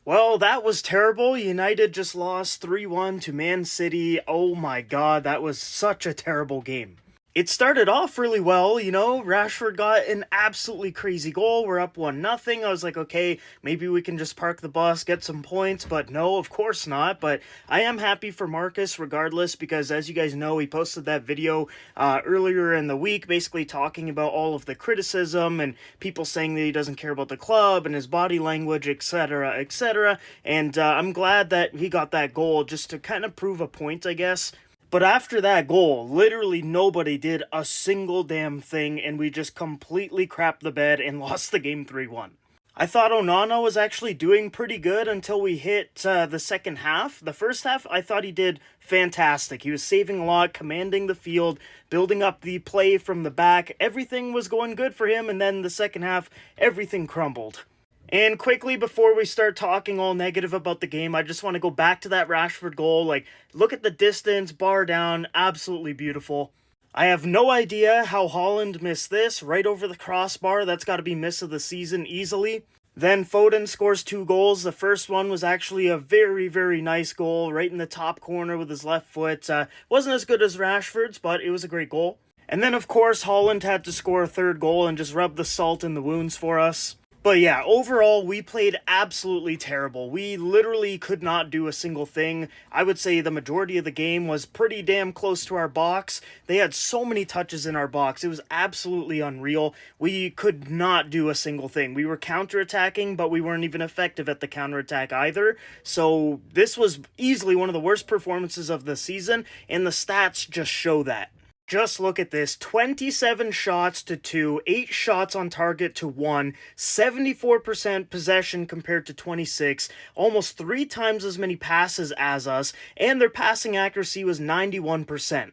Well, that was terrible. United just lost 3-1 to Man City. Oh my god, that was such a terrible game. It started off really well, Rashford got an absolutely crazy goal. We're up 1-0. I was like, okay, maybe we can just park the bus, get some points, but no, of course not. But I am happy for Marcus regardless, because as you guys know, he posted that video earlier in the week basically talking about all of the criticism and people saying that he doesn't care about the club and his body language, etc., etc. And I'm glad that he got that goal just to kind of prove a point, I guess. But after that goal, literally nobody did a single damn thing, and we just completely crapped the bed and lost the game 3-1. I thought Onana was actually doing pretty good until we hit the second half. The first half, I thought he did fantastic. He was saving a lot, commanding the field, building up the play from the back. Everything was going good for him, and then the second half, everything crumbled. And quickly, before we start talking all negative about the game, I just want to go back to that Rashford goal. Like, look at the distance, bar down, absolutely beautiful. I have no idea how Haaland missed this, right over the crossbar. That's got to be miss of the season easily. Then Foden scores 2 goals. The first one was actually a very, very nice goal, right in the top corner with his left foot. Wasn't as good as Rashford's, but it was a great goal. And then, of course, Haaland had to score a third goal and just rub the salt in the wounds for us. But yeah, overall, we played absolutely terrible. We literally could not do a single thing. I would say the majority of the game was pretty damn close to our box. They had so many touches in our box. It was absolutely unreal. We could not do a single thing. We were counterattacking, but we weren't even effective at the counterattack either. So this was easily one of the worst performances of the season, and the stats just show that. Just look at this, 27 shots to 2, 8 shots on target to 1, 74% possession compared to 26, almost 3 times as many passes as us, and their passing accuracy was 91%.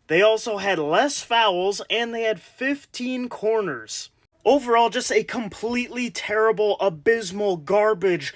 They also had less fouls, and they had 15 corners. Overall, just a completely terrible, abysmal, garbage,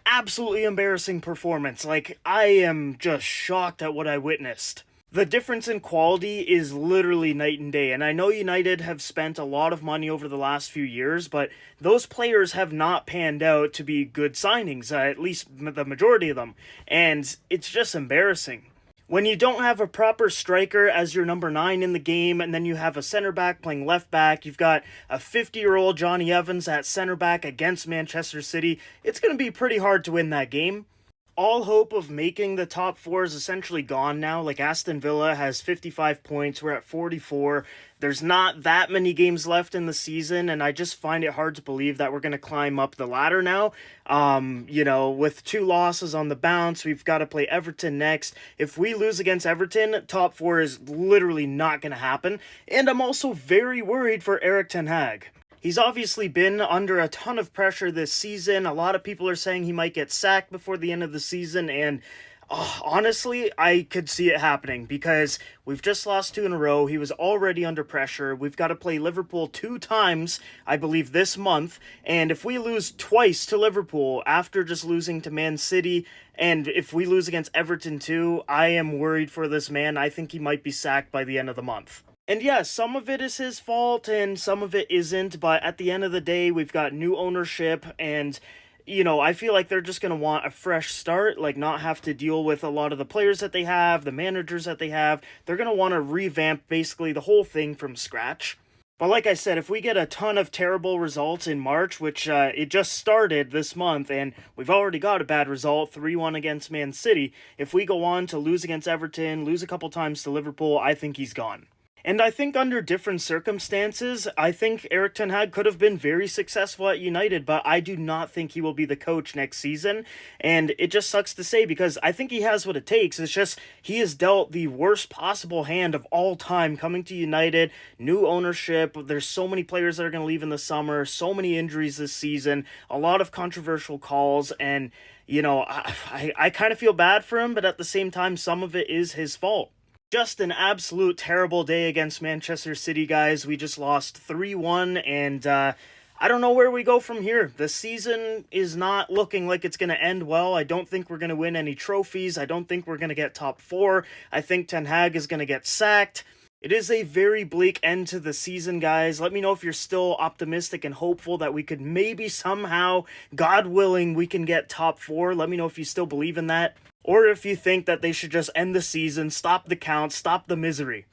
absolutely embarrassing performance. Like, I am just shocked at what I witnessed. The difference in quality is literally night and day, and I know United have spent a lot of money over the last few years, but those players have not panned out to be good signings, at least the majority of them, and it's just embarrassing. When you don't have a proper striker as your number 9 in the game, and then you have a center back playing left back, you've got a 50-year-old Johnny Evans at center back against Manchester City, it's going to be pretty hard to win that game. All hope of making the top 4 is essentially gone now. Like, Aston Villa has 55 points, we're at 44. There's not that many games left in the season, and I just find it hard to believe that we're going to climb up the ladder now. With 2 losses on the bounce, we've got to play Everton next. If we lose against Everton, top 4 is literally not going to happen. And I'm also very worried for Erik ten Hag. He's obviously been under a ton of pressure this season. A lot of people are saying he might get sacked before the end of the season, and honestly, I could see it happening because we've just lost 2 in a row. He was already under pressure. We've got to play Liverpool 2 times, I believe, this month, and if we lose twice to Liverpool after just losing to Man City, and if we lose against Everton too, I am worried for this man. I think he might be sacked by the end of the month. And yeah, some of it is his fault and some of it isn't, but at the end of the day, we've got new ownership and, I feel like they're just going to want a fresh start, like not have to deal with a lot of the players that they have, the managers that they have. They're going to want to revamp basically the whole thing from scratch. But like I said, if we get a ton of terrible results in March, which it just started this month, and we've already got a bad result, 3-1 against Man City, if we go on to lose against Everton, lose a couple times to Liverpool, I think he's gone. And I think under different circumstances, I think Erik ten Hag could have been very successful at United, but I do not think he will be the coach next season. And it just sucks to say because I think he has what it takes. It's just he is dealt the worst possible hand of all time coming to United, new ownership. There's so many players that are going to leave in the summer, so many injuries this season, a lot of controversial calls, and, I kind of feel bad for him, but at the same time, some of it is his fault. Just an absolute terrible day against Manchester City, guys. We just lost 3-1, and I don't know where we go from here. The season is not looking like it's going to end well. I don't think we're going to win any trophies. I don't think we're going to get top 4. I think Ten Hag is going to get sacked. It is a very bleak end to the season, guys. Let me know if you're still optimistic and hopeful that we could maybe somehow, God willing, we can get top 4. Let me know if you still believe in that. Or if you think that they should just end the season, stop the count, stop the misery.